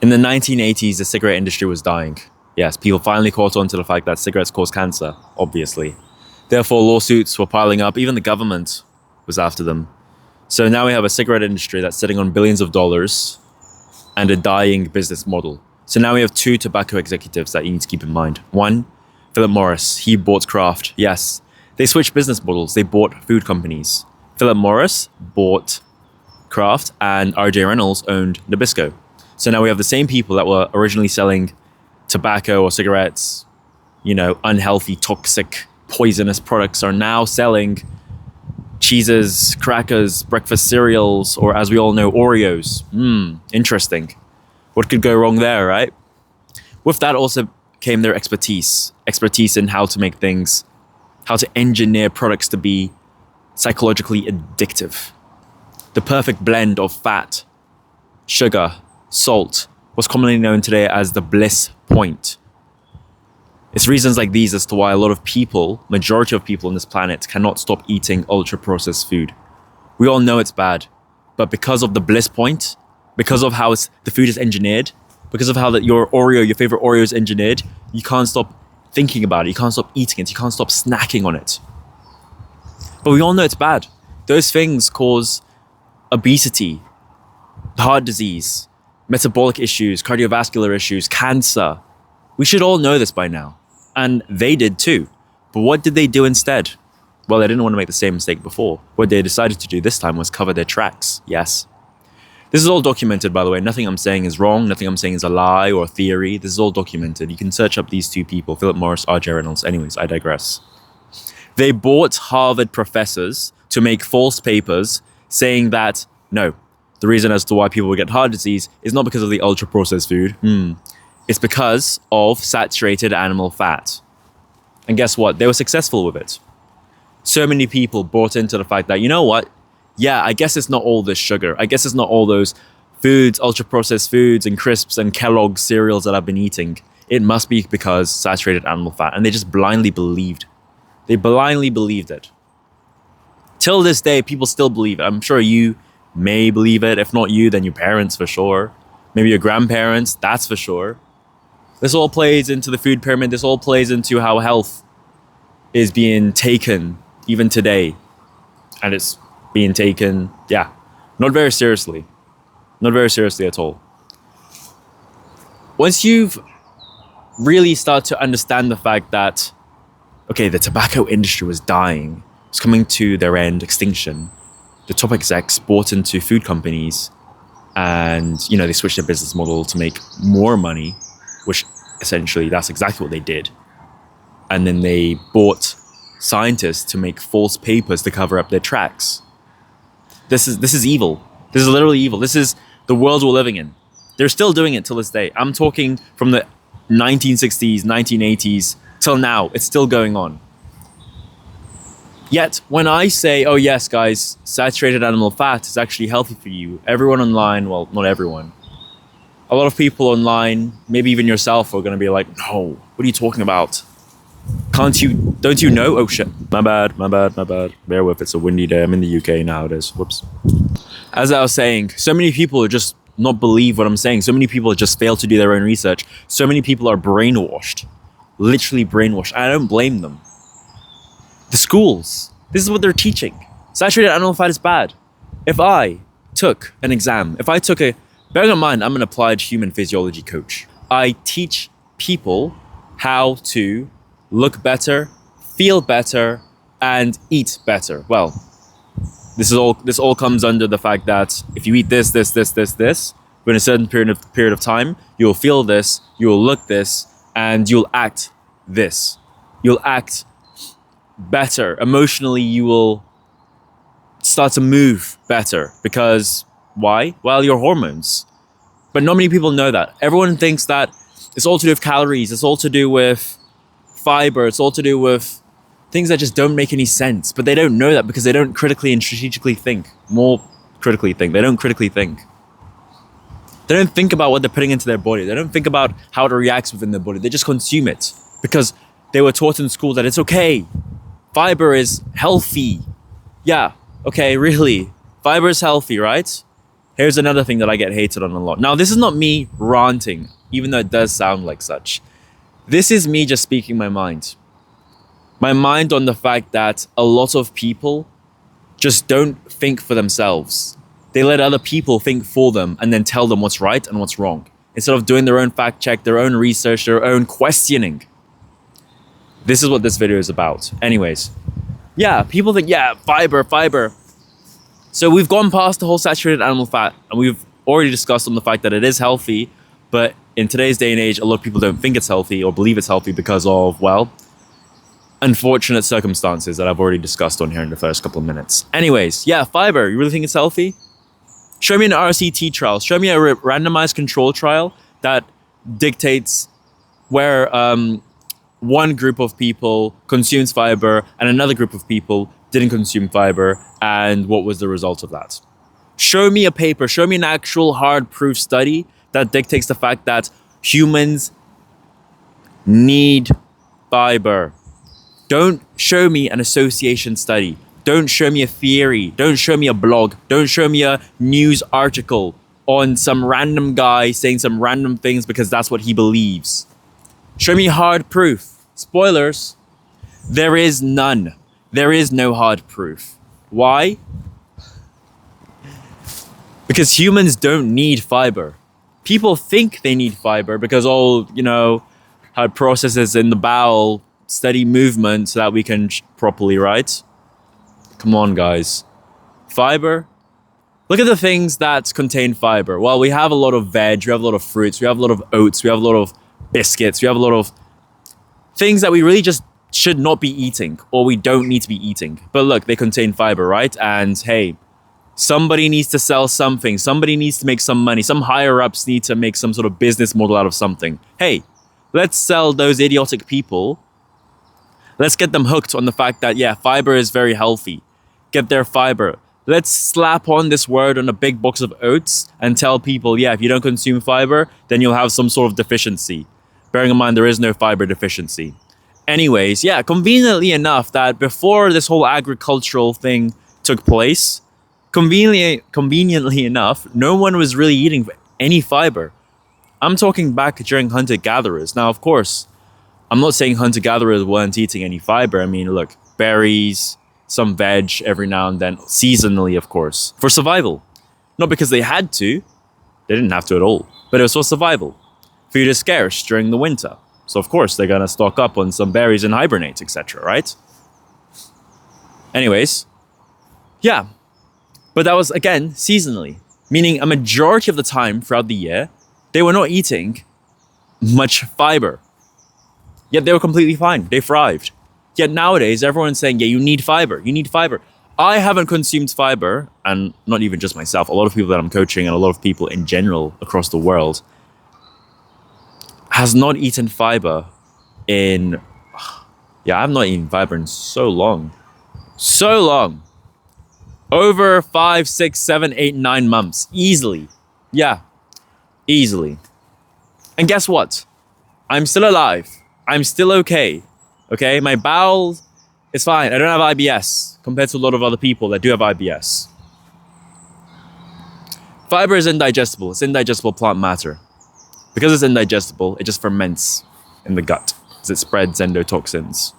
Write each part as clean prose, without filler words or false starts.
In the 1980s, the cigarette industry was dying. Yes, people finally caught on to the fact that cigarettes cause cancer, obviously. Therefore, lawsuits were piling up. Even the government was after them. So now we have a cigarette industry that's sitting on billions of dollars and a dying business model. So now we have two tobacco executives that you need to keep in mind. One, Philip Morris. He bought Kraft. Yes, they switched business models. They bought food companies. Philip Morris bought Kraft and RJ Reynolds owned Nabisco. So now we have the same people that were originally selling tobacco or cigarettes, unhealthy, toxic, poisonous products are now selling cheeses, crackers, breakfast cereals, or as we all know, Oreos. Interesting. What could go wrong there, right? With that also came their expertise in how to make things, how to engineer products to be psychologically addictive. The perfect blend of fat, sugar, salt was commonly known today as the bliss point. It's reasons like these as to why a lot of people, majority of people on this planet, cannot stop eating ultra-processed food. We all know it's bad, but because of the bliss point, because of how the food is engineered, because of how your favorite Oreo is engineered, you can't stop thinking about it, you can't stop eating it, you can't stop snacking on it. But we all know it's bad. Those things cause obesity, heart disease, metabolic issues, cardiovascular issues, cancer. We should all know this by now. And they did too. But what did they do instead? Well, they didn't want to make the same mistake before. What they decided to do this time was cover their tracks. Yes. This is all documented, by the way. Nothing I'm saying is wrong. Nothing I'm saying is a lie or a theory. This is all documented. You can search up these two people, Philip Morris, RJ Reynolds. Anyways, I digress. They bought Harvard professors to make false papers saying that, no, the reason as to why people would get heart disease is not because of the ultra-processed food. It's because of saturated animal fat. And guess what? They were successful with it. So many people bought into the fact that, you know what? Yeah, I guess it's not all this sugar. I guess it's not all those foods, ultra-processed foods and crisps and Kellogg's cereals that I've been eating. It must be because saturated animal fat. And they just blindly believed. They blindly believed it. Till this day, people still believe it. I'm sure you may believe it. If not you, then your parents for sure. Maybe your grandparents, that's for sure. This all plays into the food pyramid. This all plays into how health is being taken even today. And it's being taken, not very seriously. Not very seriously at all. Once you've really start to understand the fact that, okay, the tobacco industry was dying, it's coming to their end, extinction. The top execs bought into food companies and, they switched their business model to make more money, which essentially that's exactly what they did. And then they bought scientists to make false papers to cover up their tracks. This is evil. This is literally evil. This is the world we're living in. They're still doing it till this day. I'm talking from the 1960s, 1980s till now. It's still going on. Yet, when I say, oh yes, guys, saturated animal fat is actually healthy for you, everyone online, well, not everyone, a lot of people online, maybe even yourself, are going to be like, no, what are you talking about? Don't you know? Oh shit, my bad. Bear with, it's a windy day. I'm in the UK nowadays. Whoops. As I was saying, so many people just not believe what I'm saying. So many people just fail to do their own research. So many people are brainwashed, literally brainwashed. I don't blame them. The schools, this is what they're teaching. Saturated animal fat is bad. If I took an exam, bearing in mind, I'm an applied human physiology coach. I teach people how to look better, feel better, and eat better. Well, this all comes under the fact that if you eat this, within a certain period of time, you'll feel this, you'll look this, and you'll act this. You'll act better. Emotionally, you will start to move better. Because why? Well, your hormones. But not many people know that. Everyone thinks that it's all to do with calories, it's all to do with fiber, it's all to do with things that just don't make any sense. But they don't know that because they don't critically and strategically think. More critically think. They don't critically think. They don't think about what they're putting into their body. They don't think about how it reacts within their body. They just consume it because they were taught in school that it's okay. Fiber is healthy. Yeah, okay, really. Fiber is healthy, right? Here's another thing that I get hated on a lot. Now, this is not me ranting, even though it does sound like such. This is me just speaking my mind. My mind on the fact that a lot of people just don't think for themselves. They let other people think for them and then tell them what's right and what's wrong, instead of doing their own fact check, their own research, their own questioning. This is what this video is about. Anyways, yeah, people think, yeah, fiber. So we've gone past the whole saturated animal fat, and we've already discussed on the fact that it is healthy, but in today's day and age, a lot of people don't think it's healthy or believe it's healthy because of, well, unfortunate circumstances that I've already discussed on here in the first couple of minutes. Anyways, yeah, fiber, you really think it's healthy? Show me an RCT trial. Show me a randomized control trial that dictates where one group of people consumes fiber and another group of people didn't consume fiber, and what was the result of that. Show me a paper, show me an actual hard proof study that dictates the fact that humans need fiber. Don't show me an association study. Don't show me a theory. Don't show me a blog. Don't show me a news article on some random guy saying some random things because that's what he believes. Show me hard proof. Spoilers, there is none. There is no hard proof. Why? Because humans don't need fiber. People think they need fiber because, how processes in the bowel steady movement so that we can properly, right? Come on, guys. Fiber? Look at the things that contain fiber. Well, we have a lot of veg, we have a lot of fruits, we have a lot of oats, we have a lot of biscuits, we have a lot of things that we really just should not be eating, or we don't need to be eating. But look, they contain fiber, right? And hey, somebody needs to sell something. Somebody needs to make some money. Some higher ups need to make some sort of business model out of something. Hey, let's sell those idiotic people. Let's get them hooked on the fact that, yeah, fiber is very healthy. Get their fiber. Let's slap on this word on a big box of oats and tell people, yeah, if you don't consume fiber, then you'll have some sort of deficiency. Bearing in mind, there is no fiber deficiency. Anyways, yeah, conveniently enough that before this whole agricultural thing took place, conveniently enough, no one was really eating any fiber. I'm talking back during hunter-gatherers. Now, of course, I'm not saying hunter-gatherers weren't eating any fiber. I mean, look, berries, some veg every now and then, seasonally, of course, for survival. Not because they had to. They didn't have to at all. But it was for survival. Food is scarce during the winter. So, of course, they're going to stock up on some berries and hibernate, etc., right? Anyways, yeah. But that was, again, seasonally. Meaning a majority of the time throughout the year, they were not eating much fiber. Yet they were completely fine. They thrived. Yet nowadays, everyone's saying, yeah, you need fiber. You need fiber. I haven't consumed fiber, and not even just myself. A lot of people that I'm coaching and a lot of people in general across the world has not eaten fiber in... Yeah, I've not eaten fiber in so long. So long. Over 5, 6, 7, 8, 9 months. Easily. Yeah. Easily. And guess what? I'm still alive. I'm still okay. Okay? My bowel is fine. I don't have IBS compared to a lot of other people that do have IBS. Fiber is indigestible. It's indigestible plant matter. Because it's indigestible, it just ferments in the gut as it spreads endotoxins.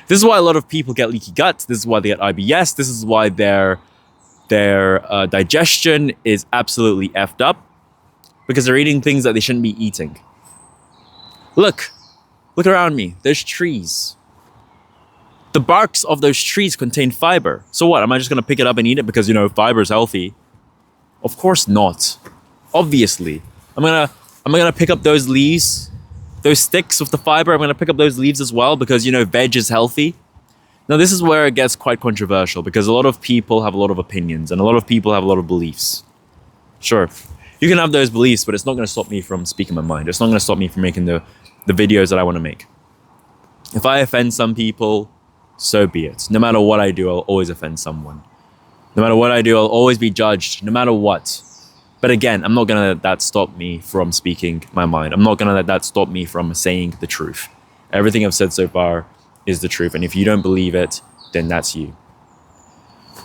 This is why a lot of people get leaky gut. This is why they get IBS. This is why their digestion is absolutely effed up, because they're eating things that they shouldn't be eating. Look around me. There's trees. The barks of those trees contain fiber. So what? Am I just going to pick it up and eat it because, fiber is healthy? Of course not. Obviously. I'm gonna pick up those leaves, those sticks with the fiber. I'm gonna pick up those leaves as well because, veg is healthy. Now, this is where it gets quite controversial because a lot of people have a lot of opinions and a lot of people have a lot of beliefs. Sure, you can have those beliefs, but it's not gonna stop me from speaking my mind. It's not gonna stop me from making the videos that I want to make. If I offend some people, so be it. No matter what I do, I'll always offend someone. No matter what I do, I'll always be judged, no matter what. But again, I'm not going to let that stop me from speaking my mind. I'm not going to let that stop me from saying the truth. Everything I've said so far is the truth. And if you don't believe it, then that's you.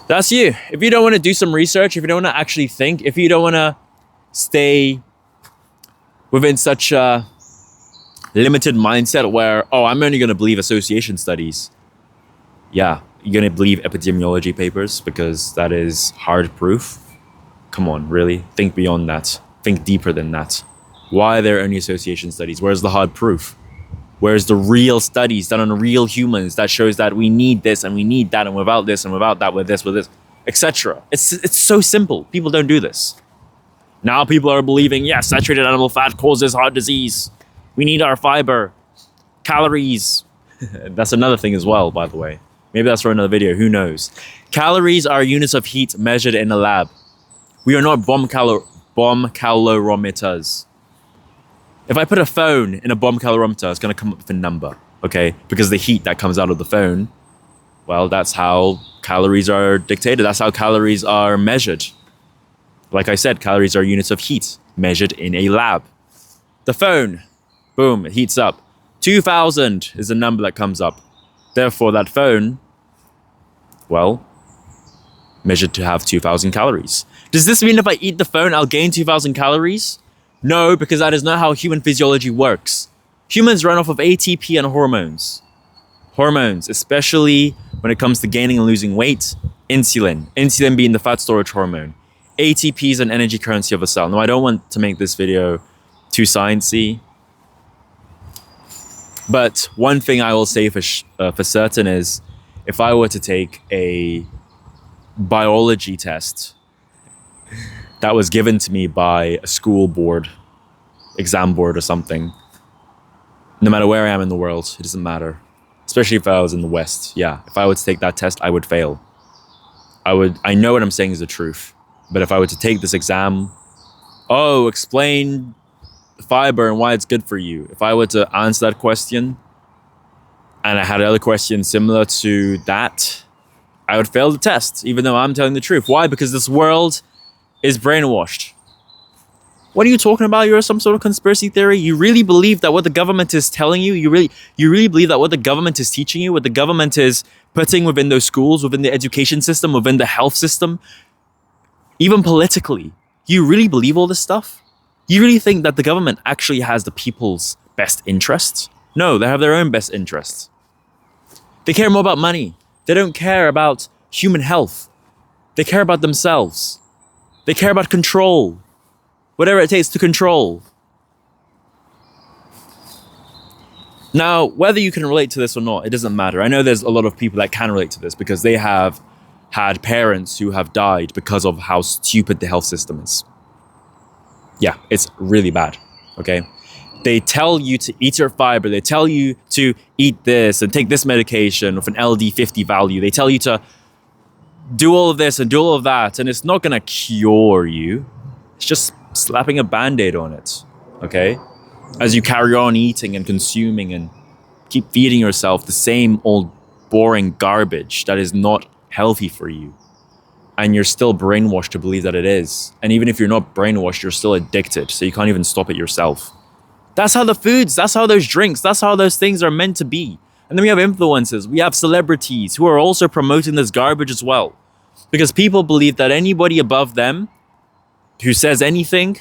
That's you. If you don't want to do some research, if you don't want to actually think, if you don't want to stay within such a limited mindset where, oh, I'm only going to believe association studies. Yeah, you're going to believe epidemiology papers because that is hard proof. Come on, really? Think beyond that. Think deeper than that. Why are there only association studies? Where's the hard proof? Where's the real studies done on real humans that shows that we need this and we need that, and without this and without that, with this, etc. It's so simple. People don't do this. Now people are believing, yes, saturated animal fat causes heart disease. We need our fiber, calories. That's another thing as well, by the way. Maybe that's for another video, who knows. Calories are units of heat measured in a lab. We are not bomb calorimeters. If I put a phone in a bomb calorimeter, it's going to come up with a number, okay? Because the heat that comes out of the phone, well, that's how calories are dictated. That's how calories are measured. Like I said, calories are units of heat measured in a lab. The phone, boom, it heats up. 2,000 is the number that comes up. Therefore, that phone, well, measured to have 2,000 calories. Does this mean if I eat the phone, I'll gain 2,000 calories? No, because that is not how human physiology works. Humans run off of ATP and hormones. Hormones, especially when it comes to gaining and losing weight, insulin. Insulin being the fat storage hormone. ATP is an energy currency of a cell. Now, I don't want to make this video too sciencey, but one thing I will say for certain is, if I were to take a biology test that was given to me by a school board, exam board or something, no matter where I am in the world, it doesn't matter. Especially if I was in the West. Yeah, if I were to take that test, I would fail. I know what I'm saying is the truth. But if I were to take this exam, explain fiber and why it's good for you. If I were to answer that question, and I had other questions similar to that, I would fail the test, even though I'm telling the truth. Why? Because this world is brainwashed. What are you talking about? You're some sort of conspiracy theory? You really believe that what the government is telling you, you really believe that what the government is teaching you, what the government is putting within those schools, within the education system, within the health system, even politically, you really believe all this stuff? You really think that the government actually has the people's best interests? No, they have their own best interests. They care more about money. They don't care about human health. They care about themselves. They care about control. Whatever it takes to control. Now, whether you can relate to this or not, it doesn't matter. I know there's a lot of people that can relate to this because they have had parents who have died because of how stupid the health system is. Yeah, it's really bad, okay? They tell you to eat your fiber. They tell you to eat this and take this medication with an LD50 value. They tell you to do all of this and do all of that, and it's not going to cure you. It's just slapping a Band-Aid on it, okay? As you carry on eating and consuming and keep feeding yourself the same old boring garbage that is not healthy for you. And you're still brainwashed to believe that it is. And even if you're not brainwashed, you're still addicted, so you can't even stop it yourself. That's how the foods, that's how those drinks, that's how those things are meant to be. And then we have influencers, we have celebrities who are also promoting this garbage as well. Because people believe that anybody above them who says anything,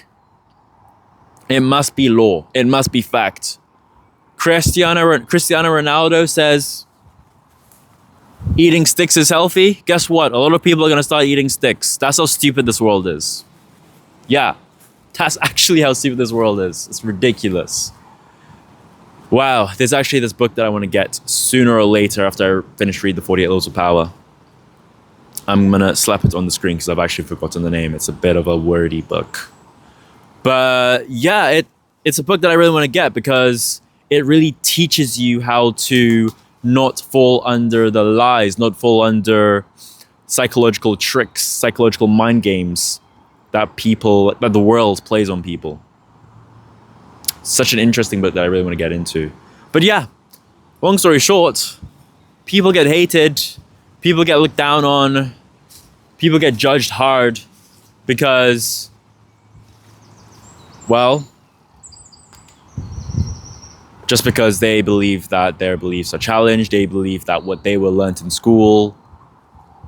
it must be law, it must be fact. Cristiano Ronaldo says eating sticks is healthy. Guess what? A lot of people are going to start eating sticks. That's how stupid this world is. Yeah, that's actually how stupid this world is. It's ridiculous. Wow, there's actually this book that I want to get sooner or later after I finish reading the 48 Laws of Power. I'm going to slap it on the screen because I've actually forgotten the name. It's a bit of a wordy book. But yeah, it's a book that I really want to get because it really teaches you how to not fall under the lies, not fall under psychological tricks, psychological mind games that the world plays on people. Such an interesting book that I really want to get into. But yeah, long story short, people get hated, people get looked down on, people get judged hard because, well, just because they believe that their beliefs are challenged, they believe that what they were learnt in school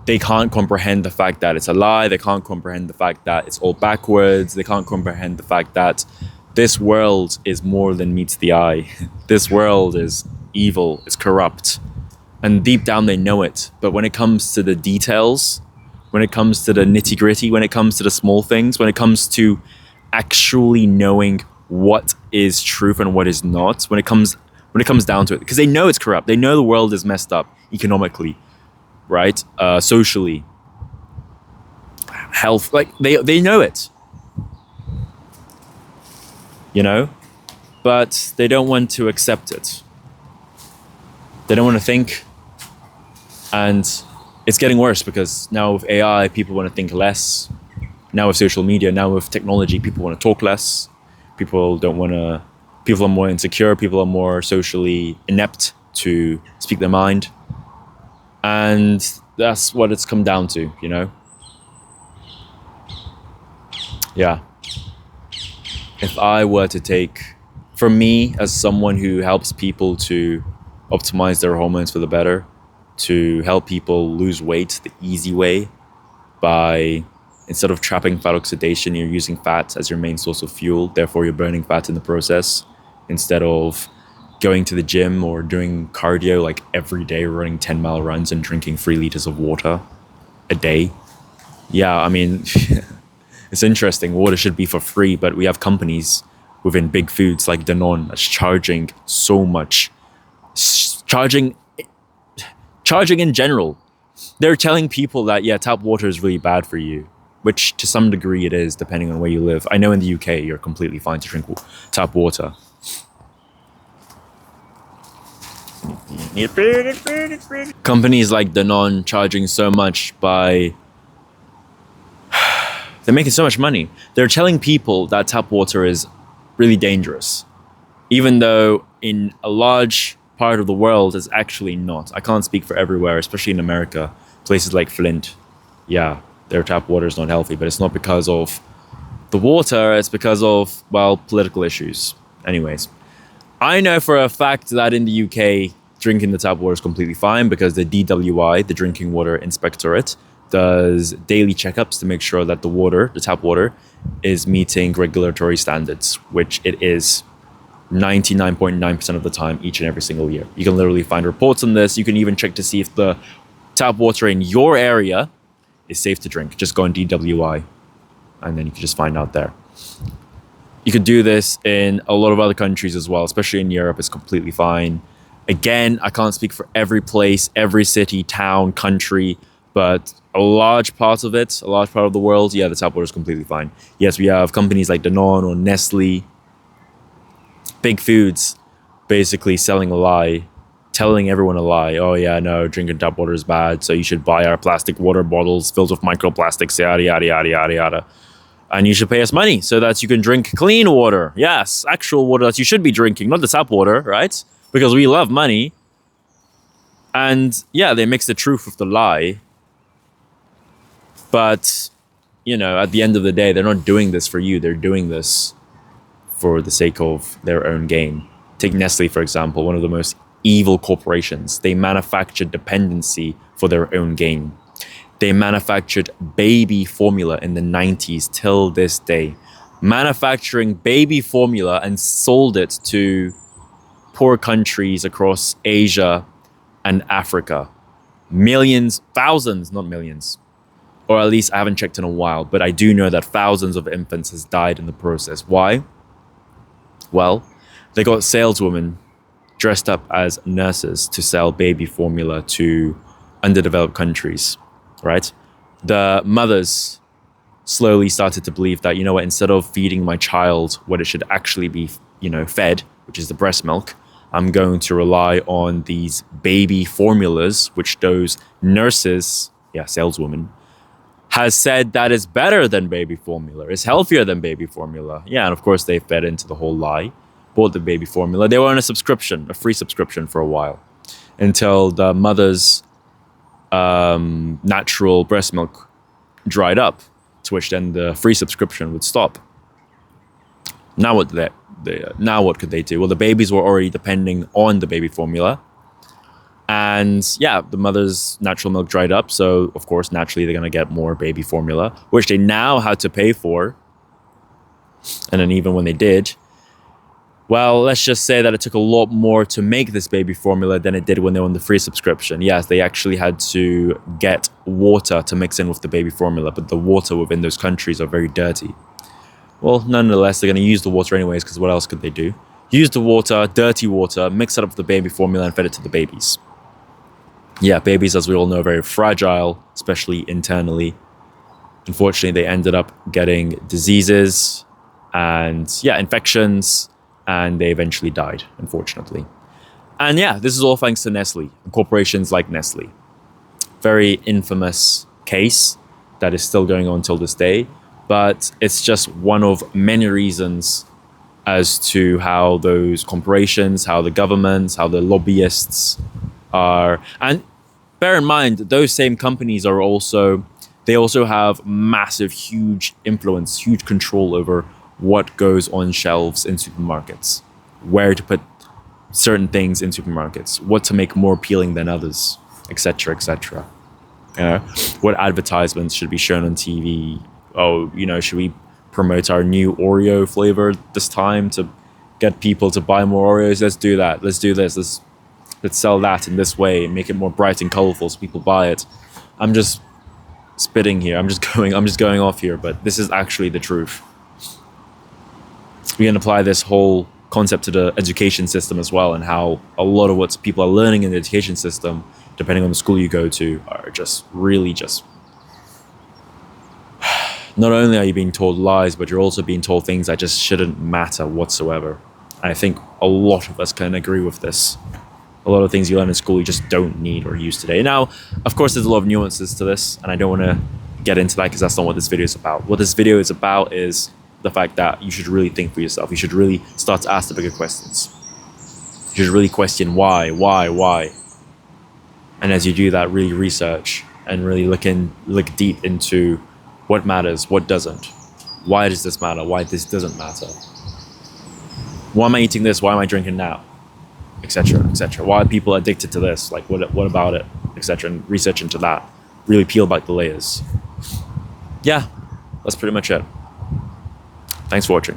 they can't comprehend the fact that it's a lie. They can't comprehend the fact that it's all backwards. They can't comprehend the fact that this world is more than meets the eye. This world is evil, it's corrupt. And deep down they know it. But when it comes to the details, when it comes to the nitty gritty, when it comes to the small things, when it comes to actually knowing what is truth and what is not, when it comes down to it, because they know it's corrupt. They know the world is messed up economically, right? Socially, health, like they know it, you know, but they don't want to accept it. They don't want to think, and it's getting worse because now with AI, people want to think less. Now with social media, now with technology, people want to talk less. People are more insecure. People are more socially inept to speak their mind. And that's what it's come down to, you know? Yeah. If I were to take, for me, as someone who helps people to optimize their hormones for the better, to help people lose weight the easy way by, instead of trapping fat oxidation, you're using fat as your main source of fuel. Therefore, you're burning fat in the process instead of going to the gym or doing cardio like every day, running 10-mile runs and drinking 3 liters of water a day. Yeah, I mean, it's interesting. Water should be for free, but we have companies within big foods like Danone that's charging so much. Charging in general. They're telling people that, yeah, tap water is really bad for you, which to some degree it is, depending on where you live. I know in the UK, you're completely fine to drink tap water. Companies like Danone charging so much they're making so much money. They're telling people that tap water is really dangerous, even though in a large part of the world it's actually not. I can't speak for everywhere, especially in America, places like Flint. Yeah, their tap water is not healthy, but it's not because of the water, it's because of, well, political issues. Anyways, I know for a fact that in the UK, drinking the tap water is completely fine because the DWI, the Drinking Water Inspectorate, does daily checkups to make sure that the tap water, is meeting regulatory standards, which it is 99.9% of the time, each and every single year. You can literally find reports on this. You can even check to see if the tap water in your area is safe to drink. Just go on DWI, and then you can just find out there. You could do this in a lot of other countries as well, especially in Europe. It's completely fine. Again, I can't speak for every place, every city, town, country, but a large part of the world, yeah, the tap water is completely fine. Yes, we have companies like Danone or Nestle, big foods, basically selling a lie, telling everyone a lie. Oh yeah, no, drinking tap water is bad, so you should buy our plastic water bottles filled with microplastics, yada, yada, yada, yada, yada. And you should pay us money so that you can drink clean water. Yes, actual water that you should be drinking, not the tap water, right? Because we love money. And yeah, they mix the truth with the lie. But, you know, at the end of the day, they're not doing this for you. They're doing this for the sake of their own gain. Take Nestle, for example, one of the most evil corporations. They manufactured dependency for their own gain. They manufactured baby formula in the 90s till this day. Manufacturing baby formula and sold it to poor countries across Asia and Africa. Millions, thousands, not millions. Or at least I haven't checked in a while, but I do know that thousands of infants has died in the process. Why? Well, they got saleswomen dressed up as nurses to sell baby formula to underdeveloped countries, right? The mothers slowly started to believe that, you know what, instead of feeding my child what it should actually be, you know, fed, which is the breast milk, I'm going to rely on these baby formulas, which those nurses, saleswomen, has said that is better than baby formula, is healthier than baby formula. Yeah, and of course they fed into the whole lie, bought the baby formula. They were on a free subscription for a while, until the mother's natural breast milk dried up, to which then the free subscription would stop. Now what could they do? Well, the babies were already depending on the baby formula. And yeah, the mother's natural milk dried up. So, of course, naturally, they're going to get more baby formula, which they now had to pay for. And then even when they did, well, let's just say that it took a lot more to make this baby formula than it did when they were on the free subscription. Yes, they actually had to get water to mix in with the baby formula, but the water within those countries are very dirty. Well, nonetheless, they're going to use the water anyways, because what else could they do? Use the water, dirty water, mix it up with the baby formula and fed it to the babies. Yeah, babies, as we all know, are very fragile, especially internally. Unfortunately, they ended up getting diseases and, yeah, infections, and they eventually died, unfortunately. And yeah, this is all thanks to Nestle and corporations like Nestle. Very infamous case that is still going on till this day, but it's just one of many reasons as to how those corporations, how the governments, how the lobbyists are. And bear in mind, those same companies are also, they also have massive, huge influence, huge control over what goes on shelves in supermarkets, where to put certain things in supermarkets, what to make more appealing than others, etc., etc. What advertisements should be shown on TV? Oh, should we promote our new Oreo flavor this time to get people to buy more Oreos? Let's do that. Let's do this. Let's sell that in this way and make it more bright and colorful so people buy it. I'm just spitting here. I'm just going off here, but this is actually the truth. We can apply this whole concept to the education system as well, and how a lot of what people are learning in the education system, depending on the school you go to, are just really just... Not only are you being told lies, but you're also being told things that just shouldn't matter whatsoever. And I think a lot of us can agree with this. A lot of things you learn in school you just don't need or use today. Now, of course, there's a lot of nuances to this, and I don't want to get into that because that's not what this video is about. What this video is about is the fact that you should really think for yourself. You should really start to ask the bigger questions. You should really question why. And as you do that, really research and really look deep into what matters, what doesn't. Why does this matter? Why this doesn't matter? Why am I eating this? Why am I drinking now? Etc. etc. Why are people addicted to this? Like, what about it? Etc. And research into that. Really peel back the layers. Yeah, that's pretty much it. Thanks for watching.